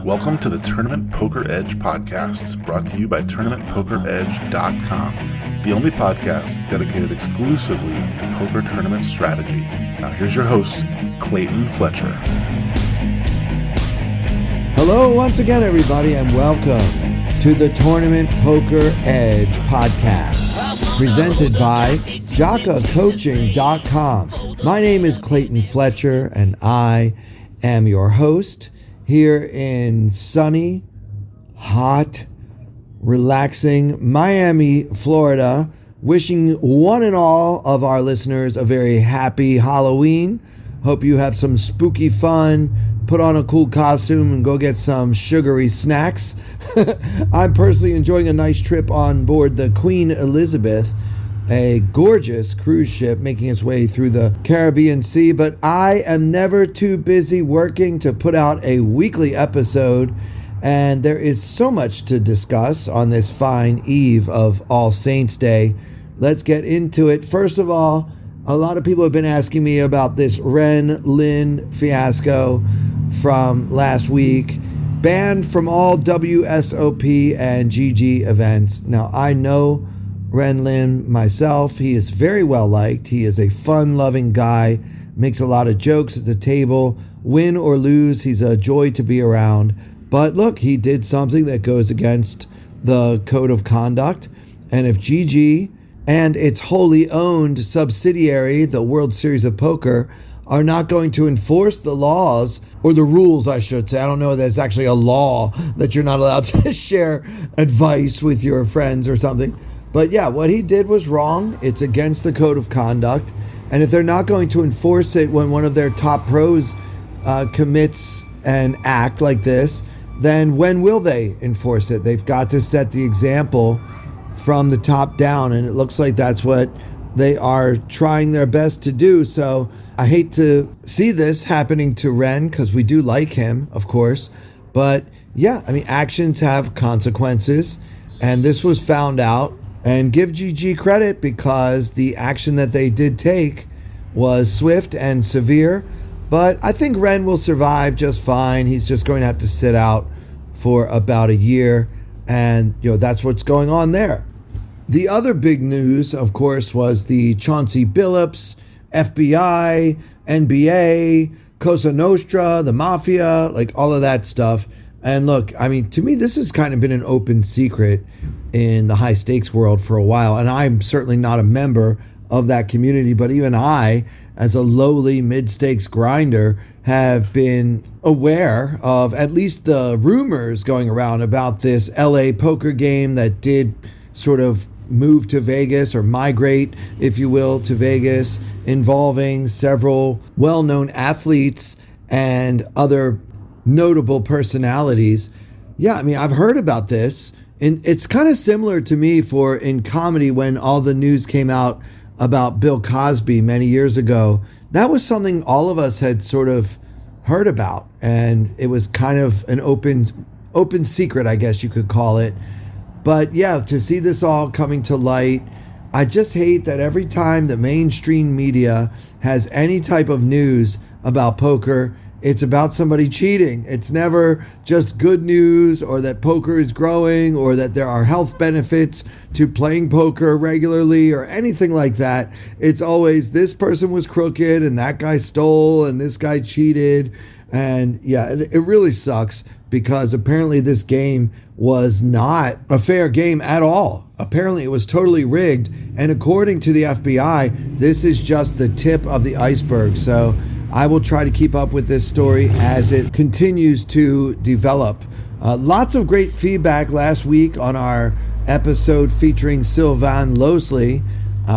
Welcome to the Tournament Poker Edge podcast, brought to you by TournamentPokerEdge.com, the only podcast dedicated exclusively to poker tournament strategy. Now here's your host, Clayton Fletcher. Hello once again, everybody, and welcome to the Tournament Poker Edge podcast, presented by JockaCoaching.com. My name is Clayton Fletcher, and I am your host here in sunny, hot, relaxing Miami, Florida, wishing one and all of our listeners a very happy Halloween. Hope you have some spooky fun, put on a cool costume, and go get some sugary snacks. I'm personally enjoying a nice trip on board the Queen Elizabeth, a gorgeous cruise ship making its way through the Caribbean Sea, but I am never too busy working to put out a weekly episode, and there is so much to discuss on this fine eve of All Saints Day. Let's get into it. First of all, a lot of people have been asking me about this Ren Lin fiasco from last week, banned from all WSOP and GG events. Now, I know Ren Lin myself. He is very well liked. He is a fun-loving guy, makes a lot of jokes at the table. Win or lose, he's a joy to be around. But look, he did something that goes against the code of conduct. And if GG and its wholly owned subsidiary, the World Series of Poker, are not going to enforce the laws, or the rules, I should say. I don't know that it's actually a law that you're not allowed to share advice with your friends or something. But yeah, what he did was wrong. It's against the code of conduct. And if they're not going to enforce it when one of their top pros commits an act like this, then when will they enforce it? They've got to set the example from the top down. And it looks like that's what they are trying their best to do. So I hate to see this happening to Ren, because we do like him, of course. But yeah, I mean, actions have consequences. And this was found out. And give GG credit, because the action that they did take was swift and severe. But I think Ren will survive just fine. He's just going to have to sit out for about a year. And, that's what's going on there. The other big news, of course, was the Chauncey Billups, FBI, NBA, Cosa Nostra, the Mafia, like all of that stuff. And look, I mean, to me, this has kind of been an open secret in the high stakes world for a while. And I'm certainly not a member of that community, but even I, as a lowly mid-stakes grinder, have been aware of at least the rumors going around about this LA poker game that did sort of move to Vegas, or migrate, if you will, to Vegas, involving several well-known athletes and other notable personalities. Yeah, I mean, I've heard about this. And it's kind of similar to me in comedy when all the news came out about Bill Cosby many years ago. That was something all of us had sort of heard about. And it was kind of an open secret, I guess you could call it. But yeah, to see this all coming to light, I just hate that every time the mainstream media has any type of news about poker, it's about somebody cheating. It's never just good news, or that poker is growing, or that there are health benefits to playing poker regularly, or anything like that. It's always this person was crooked, and that guy stole, and this guy cheated. And yeah, it really sucks, because apparently this game was not a fair game at all. Apparently it was totally rigged. And according to the FBI, this is just the tip of the iceberg. So I will try to keep up with this story as it continues to develop. Lots of great feedback last week on our episode featuring Sylvain Losley.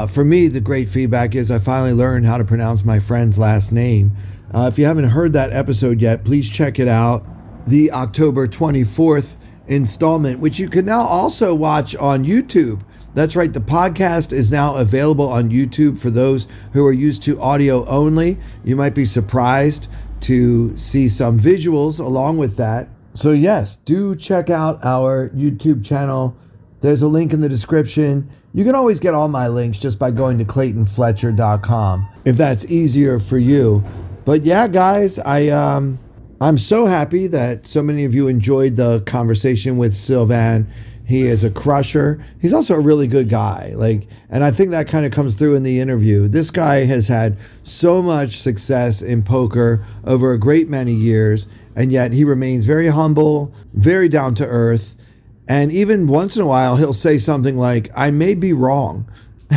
For me, the great feedback is I finally learned how to pronounce my friend's last name. If you haven't heard that episode yet, please check it out. The October 24th installment, which you can now also watch on YouTube. That's right, the podcast is now available on YouTube for those who are used to audio only. You might be surprised to see some visuals along with that. So yes, do check out our YouTube channel. There's a link in the description. You can always get all my links just by going to ClaytonFletcher.com if that's easier for you. But yeah, guys, I'm so happy that so many of you enjoyed the conversation with Sylvan. He is a crusher. He's also a really good guy. And I think that kind of comes through in the interview. This guy has had so much success in poker over a great many years, and yet he remains very humble, very down to earth. And even once in a while, he'll say something like, "I may be wrong."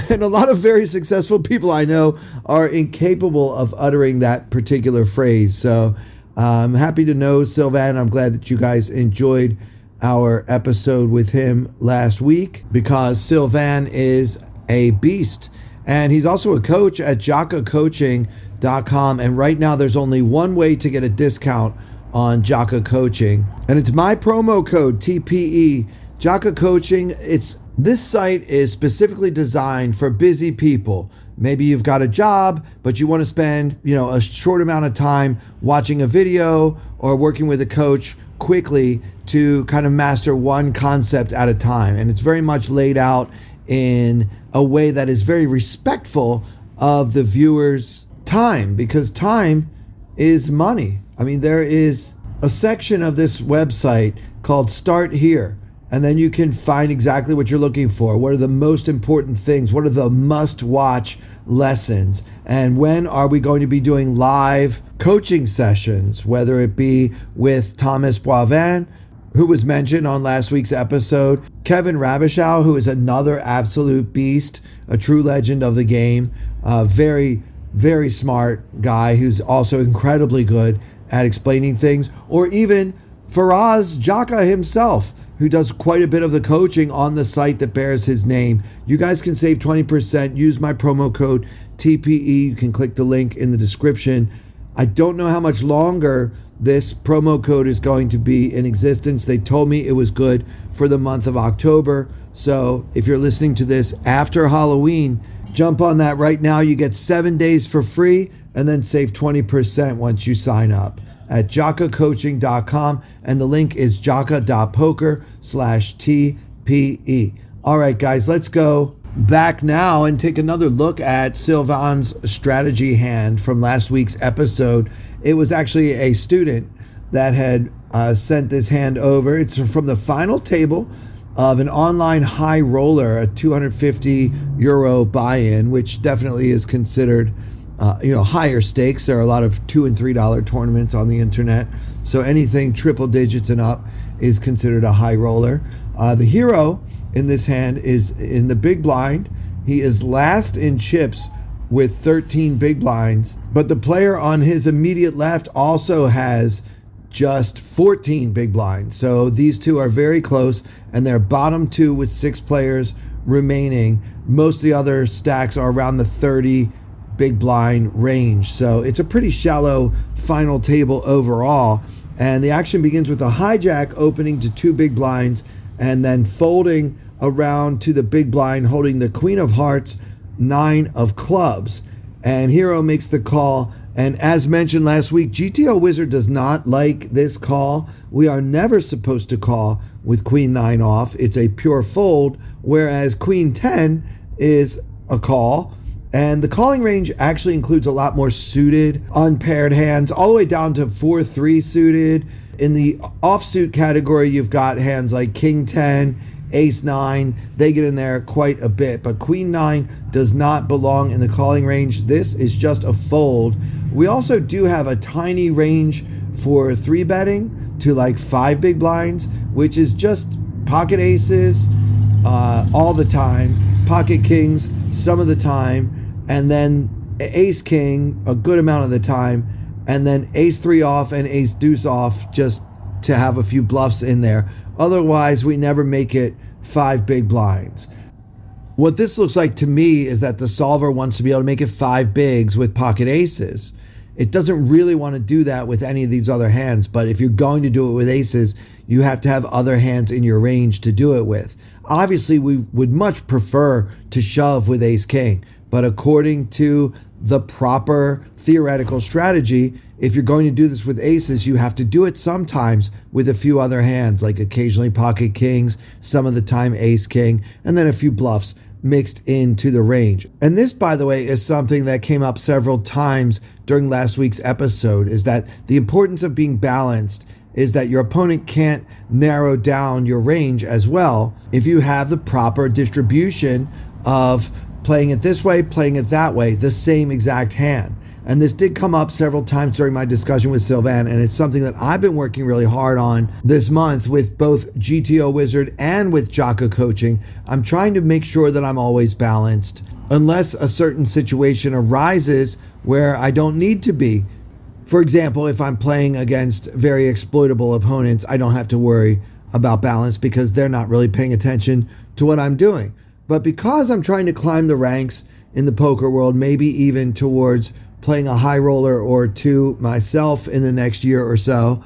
And a lot of very successful people I know are incapable of uttering that particular phrase. So I'm happy to know Sylvan. I'm glad that you guys enjoyed our episode with him last week, because Sylvan is a beast. And he's also a coach at jakacoaching.com. And right now there's only one way to get a discount on Jaka Coaching. And it's my promo code TPE. Jaka Coaching, this site is specifically designed for busy people. Maybe you've got a job, but you want to spend, a short amount of time watching a video or working with a coach quickly to kind of master one concept at a time. And it's very much laid out in a way that is very respectful of the viewer's time, because time is money. I mean, there is a section of this website called Start Here. And then you can find exactly what you're looking for. What are the most important things? What are the must-watch lessons? And when are we going to be doing live coaching sessions, whether it be with Thomas Boivin, who was mentioned on last week's episode, Kevin Rabishow, who is another absolute beast, a true legend of the game, very, very smart guy who's also incredibly good at explaining things, or even Faraz Jaka himself, who does quite a bit of the coaching on the site that bears his name. You guys can save 20%. Use my promo code TPE. You can click the link in the description. I don't know how much longer this promo code is going to be in existence. They told me it was good for the month of October. So if you're listening to this after Halloween, jump on that right now. You get 7 days for free and then save 20% once you sign up at jakacoaching.com, and the link is jaka.poker/TPE. All right, guys, let's go back now and take another look at Sylvan's strategy hand from last week's episode. It was actually a student that had sent this hand over. It's from the final table of an online high roller, a 250 euro buy-in, which definitely is considered higher stakes. There are a lot of $2 and $3 tournaments on the internet, so anything triple digits and up is considered a high roller. The hero in this hand is in the big blind. He is last in chips with 13 big blinds, but the player on his immediate left also has just 14 big blinds. So these two are very close, and they're bottom two with 6 players remaining. Most of the other stacks are around the 30 big blind range. So it's a pretty shallow final table overall. And the action begins with a hijack opening to 2 big blinds and then folding around to the big blind, holding the Queen of Hearts, 9 of clubs. And hero makes the call. And as mentioned last week, GTO Wizard does not like this call. We are never supposed to call with Queen 9 off. It's a pure fold, whereas Queen 10 is a call. And the calling range actually includes a lot more suited, unpaired hands, all the way down to 4-3 suited. In the offsuit category, you've got hands like King 10, Ace 9. They get in there quite a bit. But Queen 9 does not belong in the calling range. This is just a fold. We also do have a tiny range for 3 betting to like 5 big blinds, which is just pocket aces all the time, pocket kings some of the time, and then ace king a good amount of the time, and then ace 3 off and ace deuce off just to have a few bluffs in there. Otherwise, we never make it 5 big blinds. What this looks like to me is that the solver wants to be able to make it 5 bigs with pocket aces. It doesn't really want to do that with any of these other hands, but if you're going to do it with aces, you have to have other hands in your range to do it with. Obviously, we would much prefer to shove with ace king, but according to the proper theoretical strategy, if you're going to do this with aces, you have to do it sometimes with a few other hands, like occasionally pocket kings, some of the time ace king, and then a few bluffs. mixed into the range. And this, by the way, is something that came up several times during last week's episode, is that the importance of being balanced is that your opponent can't narrow down your range as well if you have the proper distribution of playing it this way, playing it that way, the same exact hand. And this did come up several times during my discussion with Sylvan, and it's something that I've been working really hard on this month with both GTO Wizard and with Jaka Coaching. I'm trying to make sure that I'm always balanced, unless a certain situation arises where I don't need to be. For example, if I'm playing against very exploitable opponents, I don't have to worry about balance because they're not really paying attention to what I'm doing. But because I'm trying to climb the ranks in the poker world, maybe even towards playing a high roller or two myself in the next year or so,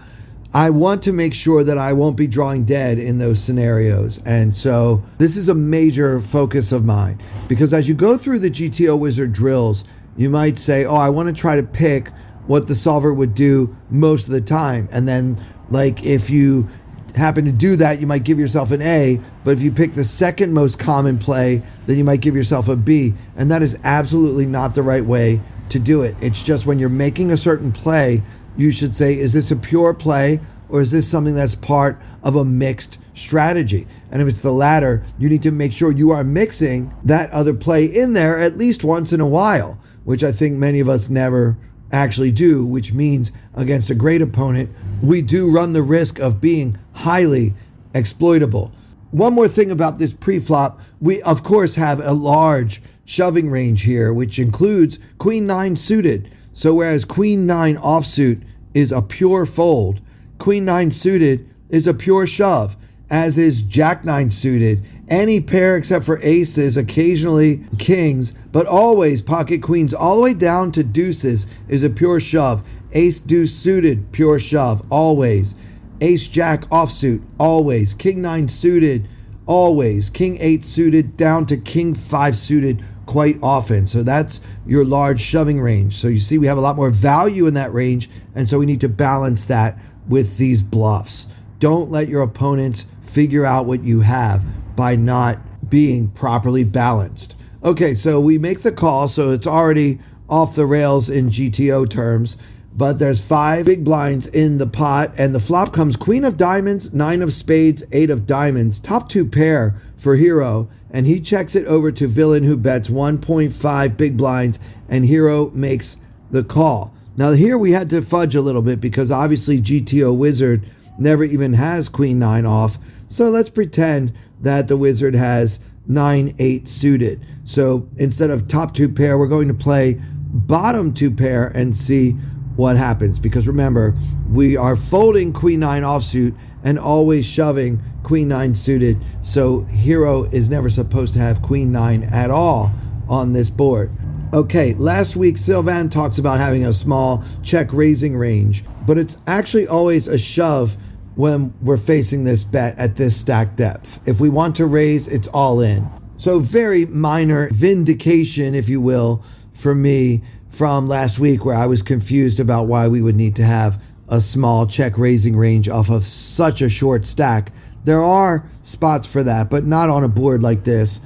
I want to make sure that I won't be drawing dead in those scenarios. And so this is a major focus of mine, because as you go through the GTO Wizard drills, you might say, oh, I want to try to pick what the solver would do most of the time. And then, like, if you happen to do that, you might give yourself an A, but if you pick the second most common play, then you might give yourself a B. And that is absolutely not the right way to do it. It's just when you're making a certain play, you should say, is this a pure play or is this something that's part of a mixed strategy? And if it's the latter, you need to make sure you are mixing that other play in there at least once in a while, which I think many of us never actually do, which means against a great opponent, we do run the risk of being highly exploitable. One more thing about this pre-flop, we of course have a large shoving range here, which includes Queen 9 suited. So whereas Queen 9 offsuit is a pure fold, Queen 9 suited is a pure shove, as is Jack 9 suited. Any pair except for aces, occasionally kings, but always pocket queens all the way down to deuces is a pure shove. Ace deuce suited, pure shove, always. Ace jack offsuit, always. King 9 suited, always. King 8 suited down to King 5 suited quite often. So that's your large shoving range. So you see we have a lot more value in that range, and so we need to balance that with these bluffs. Don't let your opponents figure out what you have by not being properly balanced. Okay, so we make the call, so it's already off the rails in GTO terms, but there's 5 big blinds in the pot, and the flop comes Queen of Diamonds, 9 of Spades, 8 of Diamonds, top 2 pair for Hero, and he checks it over to Villain, who bets 1.5 big blinds, and Hero makes the call. Now here we had to fudge a little bit because obviously GTO Wizard never even has Queen 9 off, so let's pretend that the Wizard has 9-8 suited. So instead of top 2 pair, we're going to play bottom 2 pair and see what happens. Because remember, we are folding Queen 9 offsuit and always shoving Queen 9 suited. So Hero is never supposed to have Queen 9 at all on this board. Okay, last week Sylvan talks about having a small check raising range, but it's actually always a shove when we're facing this bet at this stack depth. If we want to raise, it's all in. So very minor vindication, if you will, for me from last week, where I was confused about why we would need to have a small check raising range off of such a short stack. There are spots for that, but not on a board like this.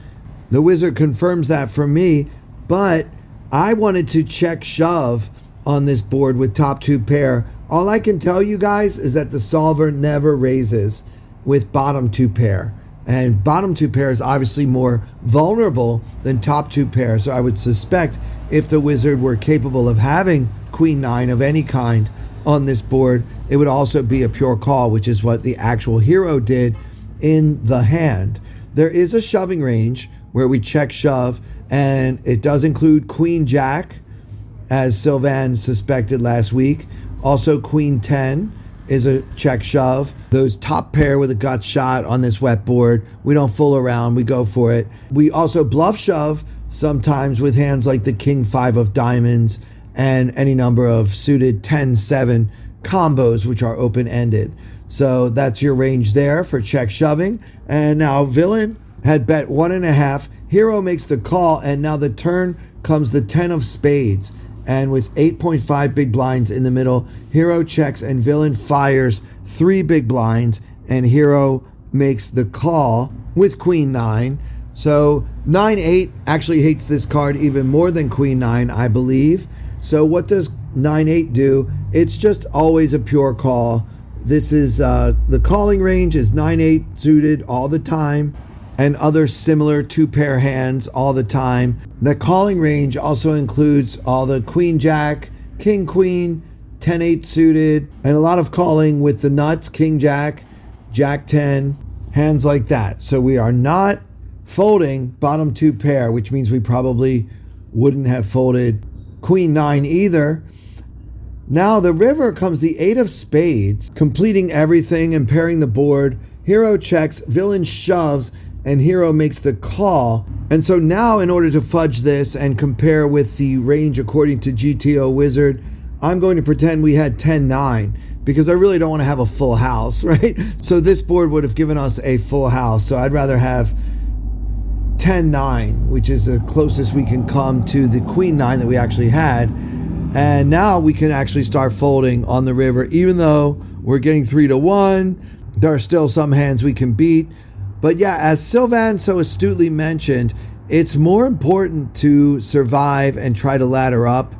The Wizard confirms that for me, but I wanted to check shove on this board with top 2 pair. All I can tell you guys is that the solver never raises with bottom 2 pair. And bottom 2 pair is obviously more vulnerable than top 2 pair. So I would suspect if the Wizard were capable of having Queen 9 of any kind on this board, it would also be a pure call, which is what the actual Hero did in the hand. There is a shoving range where we check shove, and it does include Queen Jack, as Sylvan suspected last week. Also, Queen 10 is a check shove. Those top pair with a gut shot on this wet board, we don't fool around, we go for it. We also bluff shove sometimes with hands like the King 5 of Diamonds and any number of suited 10-7 combos, which are open-ended. So that's your range there for check shoving. And now Villain had bet 1.5. Hero makes the call, and now the turn comes the 10 of Spades. And with 8.5 big blinds in the middle, Hero checks and Villain fires 3 big blinds, and Hero makes the call with Queen 9. So 9-8 actually hates this card even more than Queen 9, I believe. So what does 9-8 do? It's just always a pure call. This is the calling range is 9-8 suited all the time, and other similar two-pair hands all the time. The calling range also includes all the Queen Jack, King Queen, 10-8 suited, and a lot of calling with the nuts, King Jack, Jack 10, hands like that. So we are not folding bottom two pair, which means we probably wouldn't have folded Queen 9 either. Now the river comes the 8 of spades, completing everything and pairing the board. Hero checks, villain shoves, and hero makes the call. And so now, in order to fudge this and compare with the range according to GTO Wizard, I'm going to pretend we had 10-9 because I really don't want to have a full house, right? So this board would have given us a full house. So I'd rather have 10-9, which is the closest we can come to the Queen 9 that we actually had. And now we can actually start folding on the river. Even though we're getting 3-1, there are still some hands we can beat. But yeah, as Sylvan so astutely mentioned, it's more important to survive and try to ladder up,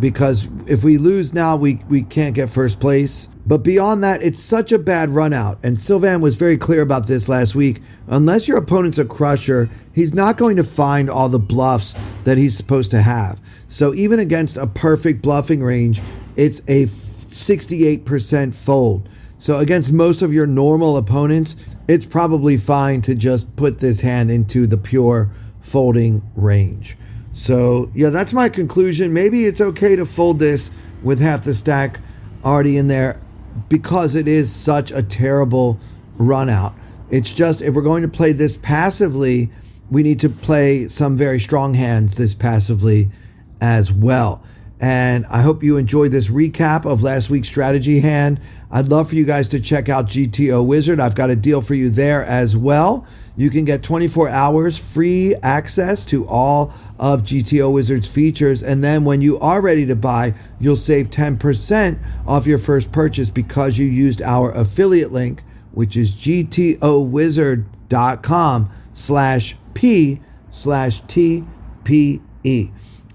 because if we lose now, we can't get first place. But beyond that, it's such a bad run out. And Sylvan was very clear about this last week. Unless your opponent's a crusher, he's not going to find all the bluffs that he's supposed to have. So even against a perfect bluffing range, it's a 68% fold. So against most of your normal opponents, it's probably fine to just put this hand into the pure folding range. So yeah, that's my conclusion. Maybe it's okay to fold this with half the stack already in there because it is such a terrible run out. It's just, if we're going to play this passively, we need to play some very strong hands this passively as well. And I hope you enjoyed this recap of last week's strategy hand. I'd love for you guys to check out GTO Wizard. I've got a deal for you there as well. You can get 24 hours free access to all of GTO Wizard's features. And then when you are ready to buy, you'll save 10% off your first purchase because you used our affiliate link, which is gtowizard.com/p/TPE.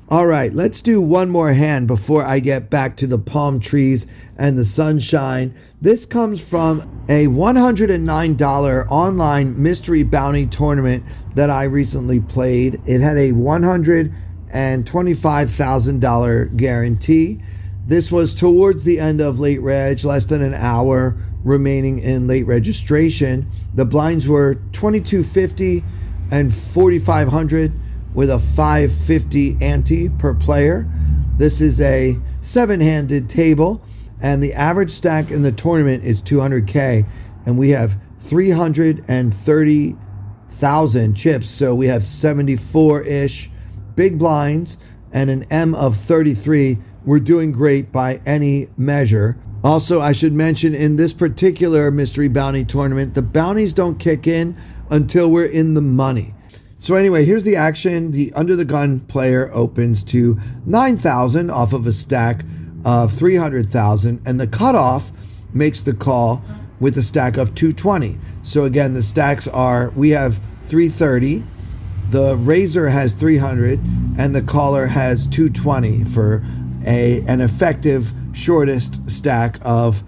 All right, let's do one more hand before I get back to the palm trees and the sunshine. This comes from a $109 online mystery bounty tournament that I recently played. It had a $125,000 guarantee. This was towards the end of late reg, less than an hour remaining in late registration. The blinds were 2250 and 4500 with a 550 ante per player. This is a 7-handed table, and the average stack in the tournament is 200K, and we have 330,000 chips, so we have 74-ish big blinds and an M of 33. We're doing great by any measure. Also, I should mention, in this particular mystery bounty tournament, the bounties don't kick in until we're in the money. So anyway, here's the action. The under the gun player opens to 9,000 off of a stack of 300,000, and the cutoff makes the call with a stack of 220. So again, the stacks are, we have 330, the raiser has 300, and the caller has 220 for an effective shortest stack of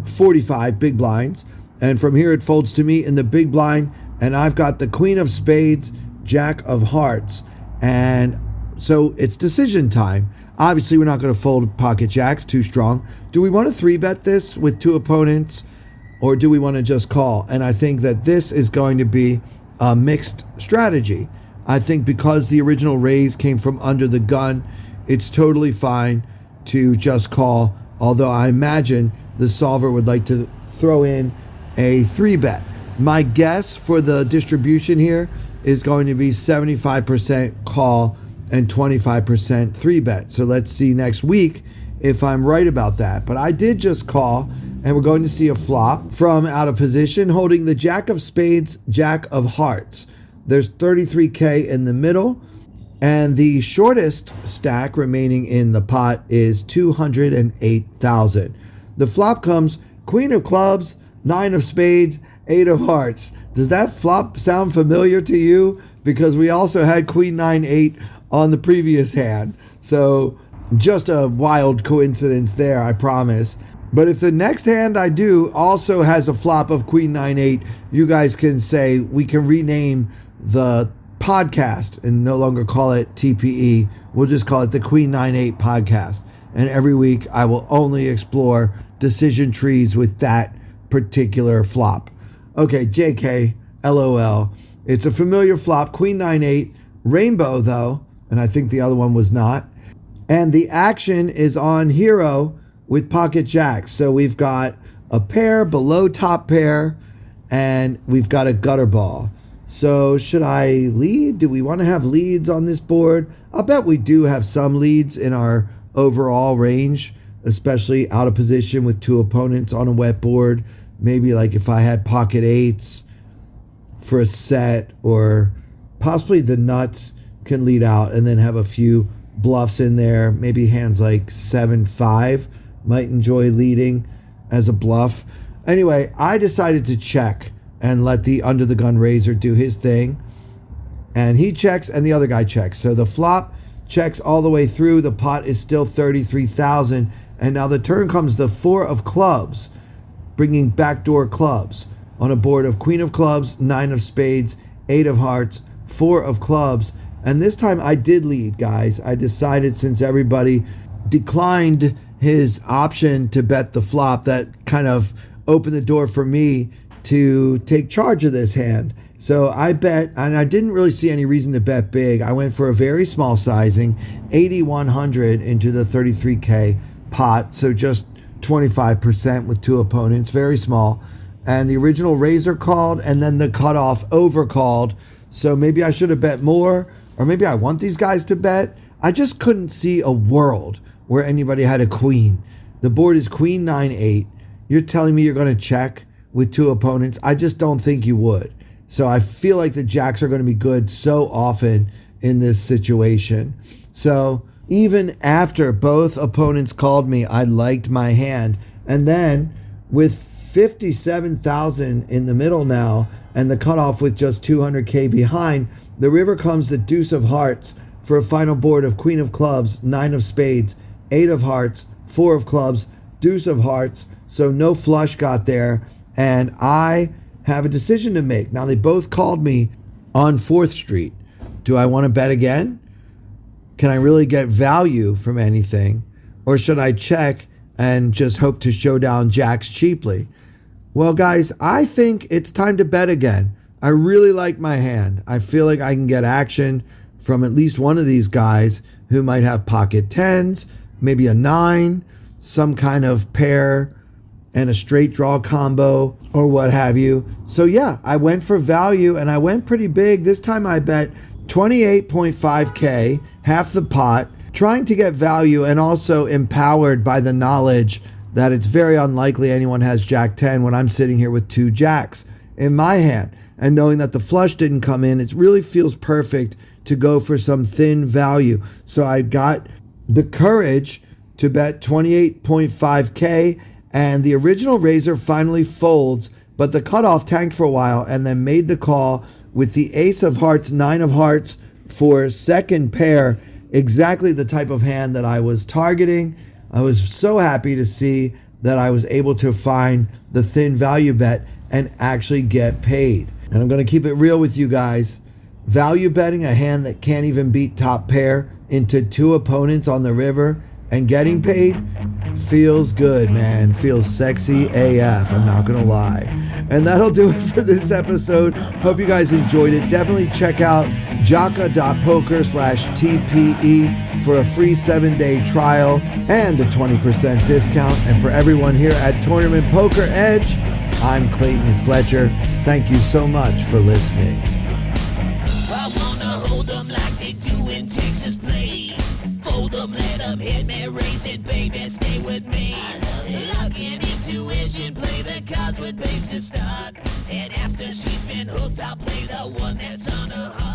45 big blinds. And from here it folds to me in the big blind, and I've got the Queen of Spades, Jack of Hearts, and so it's decision time. Obviously, we're not going to fold pocket jacks, too strong. Do we want to 3-bet this with two opponents, or do we want to just call? And I think that this is going to be a mixed strategy. I think because the original raise came from under the gun, it's totally fine to just call, although I imagine the solver would like to throw in a 3-bet. My guess for the distribution here is going to be 75% call and 25% 3-bet. So let's see next week if I'm right about that. But I did just call, and we're going to see a flop from out of position holding the Jack of Spades, Jack of Hearts. There's 33K in the middle, and the shortest stack remaining in the pot is 208,000. The flop comes Queen of Clubs, 9 of Spades, 8 of Hearts. Does that flop sound familiar to you? Because we also had Queen 9-8 on the previous hand. So just a wild coincidence there, I promise. But if the next hand I do also has a flop of Queen 9-8, you guys can say we can rename the podcast and no longer call it TPE. We'll just call it the Queen 9-8 podcast. And every week I will only explore decision trees with that particular flop. Okay, JK, LOL. It's a familiar flop, Queen 9-8, rainbow though, and I think the other one was not. And the action is on hero with pocket jacks. So we've got a pair below top pair, and we've got a gutter ball. So should I lead? Do we want to have leads on this board? I'll bet we do have some leads in our overall range, especially out of position with two opponents on a wet board. Maybe like if I had pocket eights for a set, or possibly the nuts can lead out and then have a few bluffs in there. Maybe hands like 7-5 might enjoy leading as a bluff. Anyway, I decided to check and let the under the gun raiser do his thing. And he checks and the other guy checks. So the flop checks all the way through. The pot is still 33,000. And now the turn comes the 4 of clubs, bringing backdoor clubs on a board of Queen of clubs, 9 of spades, 8 of hearts, 4 of clubs. And this time I did lead, guys. I decided, since everybody declined his option to bet the flop, that kind of opened the door for me to take charge of this hand. So I bet, and I didn't really see any reason to bet big. I went for a very small sizing, 8,100 into the 33K pot. So just 25% with two opponents, very small. And the original raiser called, and then the cutoff over called. So maybe I should have bet more, or maybe I want these guys to bet. I just couldn't see a world where anybody had a queen. The board is Queen 9-8. You're telling me you're going to check with two opponents? I just don't think you would. So I feel like the jacks are going to be good so often in this situation. So even after both opponents called me, I liked my hand. And then with 57,000 in the middle now, and the cutoff with just 200K behind, the river comes the deuce of hearts for a final board of Queen of clubs, 9 of spades, 8 of hearts, 4 of clubs, deuce of hearts. So no flush got there, and I have a decision to make. Now they both called me on 4th Street. Do I want to bet again? Can I really get value from anything? Or should I check and just hope to show down jacks cheaply? Well, guys, I think it's time to bet again. I really like my hand. I feel like I can get action from at least one of these guys who might have pocket 10s, maybe a 9, some kind of pair and a straight draw combo or what have you. So yeah, I went for value and I went pretty big. This time I bet 28.5K, half the pot, trying to get value and also empowered by the knowledge that it's very unlikely anyone has Jack 10 when I'm sitting here with 2 jacks in my hand. And knowing that the flush didn't come in, it really feels perfect to go for some thin value. So I got the courage to bet 28.5K, and the original raiser finally folds, but the cutoff tanked for a while and then made the call with the ace of hearts, 9 of hearts for second pair, exactly the type of hand that I was targeting. I was so happy to see that I was able to find the thin value bet and actually get paid. And I'm going to keep it real with you guys. Value betting a hand that can't even beat top pair into 2 opponents on the river and getting paid feels good, man. Feels sexy AF, I'm not going to lie. And that'll do it for this episode. Hope you guys enjoyed it. Definitely check out jaka.poker/TPE for a free 7-day trial and a 20% discount. And for everyone here at Tournament Poker Edge, I'm Clayton Fletcher. Thank you so much for listening. I wanna hold them like they do in Texas plays. Fold them, let them hit me, raise it, baby, stay with me. Luck and intuition, play the cards with babes to start. And after she's been hooked, I'll play the one that's on her heart.